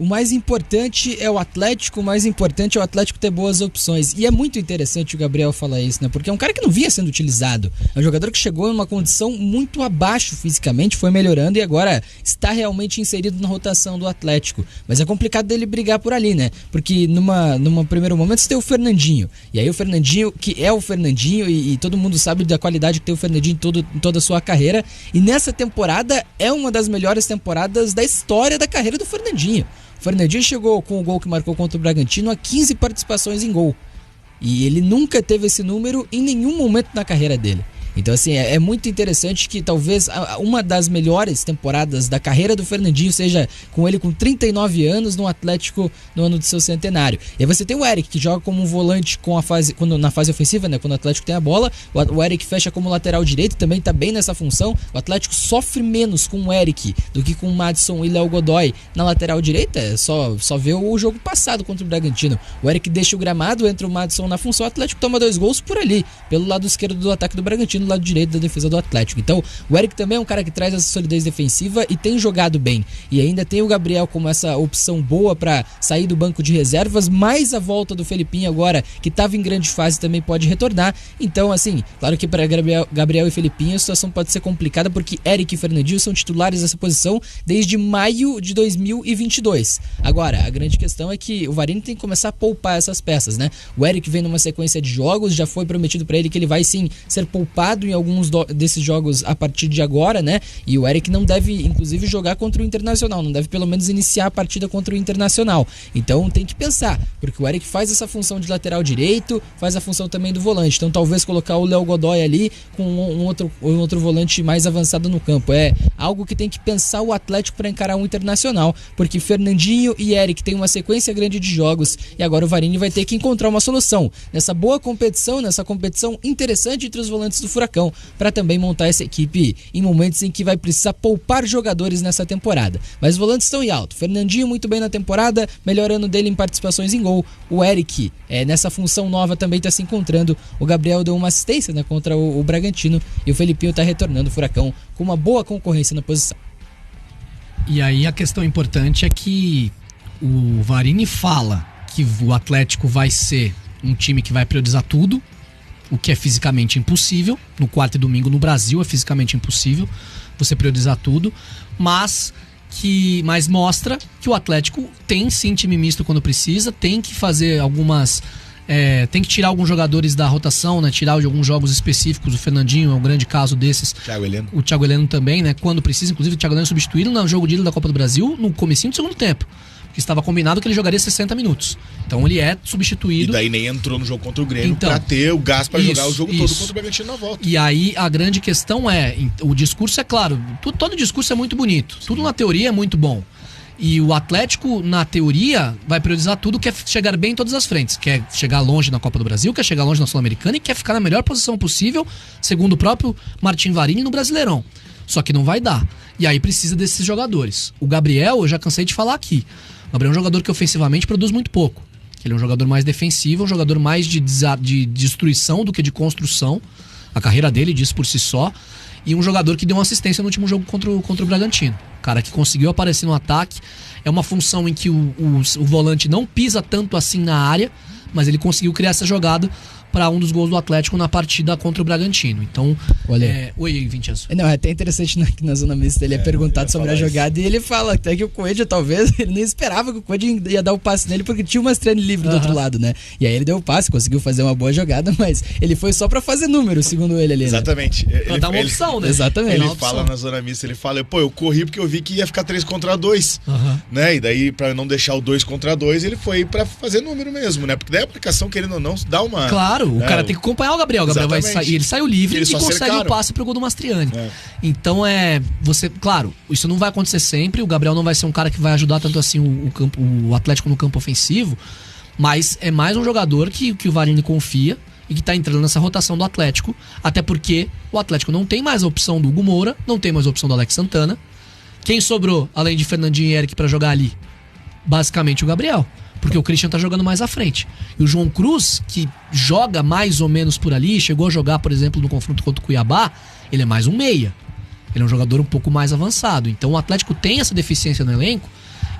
O mais importante é o Atlético, ter boas opções. E é muito interessante o Gabriel falar isso, né? Porque é um cara que não vinha sendo utilizado. É um jogador que chegou em uma condição muito abaixo fisicamente, foi melhorando e agora está realmente inserido na rotação do Atlético. Mas é complicado dele brigar por ali, né? Porque numa primeiro momento você tem o Fernandinho. E aí o Fernandinho, que é o Fernandinho, e todo mundo sabe da qualidade que tem o Fernandinho em toda a sua carreira. E nessa temporada é uma das melhores temporadas da história da carreira do Fernandinho. O Fernandinho chegou com o gol que marcou contra o Bragantino a 15 participações em gol. E ele nunca teve esse número em nenhum momento na carreira dele. Então, assim, é muito interessante que talvez uma das melhores temporadas da carreira do Fernandinho seja com ele com 39 anos no Atlético no ano do seu centenário. E aí você tem o Eric, que joga como um volante na fase ofensiva, né? Quando o Atlético tem a bola. O Eric fecha como lateral direito, também tá bem nessa função. O Atlético sofre menos com o Eric do que com o Madison e Léo Godoy na lateral direita. É só ver o jogo passado contra o Bragantino. O Eric deixa o gramado, entra o Madison na função, o Atlético toma 2 gols por ali, pelo lado esquerdo do ataque do Bragantino, lado direito da defesa do Atlético. Então o Eric também é um cara que traz essa solidez defensiva e tem jogado bem. E ainda tem o Gabriel como essa opção boa para sair do banco de reservas, mais a volta do Felipinho agora, que estava em grande fase, também pode retornar. Então, assim, claro que para Gabriel e Felipinho a situação pode ser complicada, porque Eric e Fernandinho são titulares dessa posição desde maio de 2022. Agora, a grande questão é que o Varini tem que começar a poupar essas peças, né? O Eric vem numa sequência de jogos, já foi prometido para ele que ele vai sim ser poupado em alguns desses jogos a partir de agora, né? E o Eric não deve, inclusive, jogar contra o Internacional, não deve pelo menos iniciar a partida contra o Internacional. Então tem que pensar, porque o Eric faz essa função de lateral direito, faz a função também do volante. Então talvez colocar o Léo Godoy ali com um outro volante mais avançado no campo. É algo que tem que pensar o Atlético para encarar um Internacional, porque Fernandinho e Eric têm uma sequência grande de jogos e agora o Varini vai ter que encontrar uma solução nessa boa competição, nessa competição interessante entre os volantes do Furacão, para também montar essa equipe em momentos em que vai precisar poupar jogadores nessa temporada. Mas os volantes estão em alto. Fernandinho muito bem na temporada, melhorando dele em participações em gol. O Eric nessa função nova também está se encontrando. O Gabriel deu uma assistência, né, contra o Bragantino, e o Felipinho está retornando o Furacão com uma boa concorrência na posição. E aí a questão importante é que o Varini fala que o Atlético vai ser um time que vai priorizar tudo, o que é fisicamente impossível. No quarta e domingo no Brasil é fisicamente impossível você priorizar tudo, mas mostra que o Atlético tem sim time misto quando precisa, tem que fazer tem que tirar alguns jogadores da rotação, né? Tirar de alguns jogos específicos. O Fernandinho é um grande caso desses. O Thiago Heleno também, né? Quando precisa, inclusive o Thiago Heleno substituído no jogo de ida da Copa do Brasil no comecinho do segundo tempo, que estava combinado que ele jogaria 60 minutos. Então ele é substituído. E daí nem entrou no jogo contra o Grêmio pra ter o gás pra jogar o jogo todo contra o Bragantino na volta. E aí a grande questão o discurso é claro, todo discurso é muito bonito, tudo na teoria é muito bom. E o Atlético, na teoria, vai priorizar tudo, quer chegar bem em todas as frentes. Quer chegar longe na Copa do Brasil, quer chegar longe na Sul-Americana e quer ficar na melhor posição possível, segundo o próprio Martim Varini, no Brasileirão. Só que não vai dar. E aí precisa desses jogadores. O Gabriel, eu já cansei de falar aqui. O Gabriel é um jogador que ofensivamente produz muito pouco. Ele é um jogador mais defensivo, um jogador mais de destruição do que de construção. A carreira dele diz por si só. E um jogador que deu uma assistência no último jogo contra o Bragantino. Cara que conseguiu aparecer no ataque. É uma função em que o volante não pisa tanto assim na área, mas ele conseguiu criar essa jogada para um dos gols do Atlético na partida contra o Bragantino. Então, oi, Vincenzo. Não, é até interessante que na zona mista ele é perguntado sobre a jogada isso. E ele fala até que o Coelho, talvez, ele nem esperava que o Coelho ia dar o passe nele, porque tinha uma treino livre do outro lado, né? E aí ele deu o passe, conseguiu fazer uma boa jogada, mas ele foi só pra fazer número, segundo ele ali, né? Exatamente. Pra dar uma opção, né? Exatamente. Ele fala na zona mista, ele fala, eu corri porque eu vi que ia ficar 3 contra 2, né? E daí, pra não deixar o 2 contra 2, ele foi pra fazer número mesmo, né? Porque daí a aplicação, querendo ou não, dá uma... Claro, o cara tem que acompanhar o Gabriel. O Gabriel vai sair, ele saiu livre e consegue o passe pro gol do Mastriani. Então claro, isso não vai acontecer sempre. O Gabriel não vai ser um cara que vai ajudar tanto assim o Atlético no campo ofensivo, mas é mais um jogador que o Varini confia e que tá entrando nessa rotação do Atlético, até porque o Atlético não tem mais a opção do Hugo Moura, não tem mais a opção do Alex Santana. Quem sobrou, além de Fernandinho e Eric, pra jogar ali? Basicamente o Gabriel, porque o Christian tá jogando mais à frente. E o João Cruz, que joga mais ou menos por ali, chegou a jogar, por exemplo, no confronto contra o Cuiabá, ele é mais um meia. Ele é um jogador um pouco mais avançado. Então o Atlético tem essa deficiência no elenco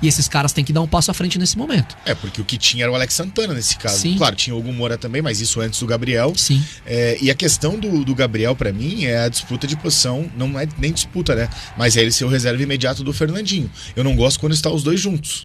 E esses caras têm que dar um passo à frente nesse momento. Porque o que tinha era o Alex Santana nesse caso. Sim. Claro, tinha o Hugo Moura também, mas isso antes do Gabriel. Sim. E a questão do Gabriel, pra mim, é a disputa de posição. Não é nem disputa, né? Mas é ele ser o reserva imediato do Fernandinho. Eu não gosto quando está os dois juntos.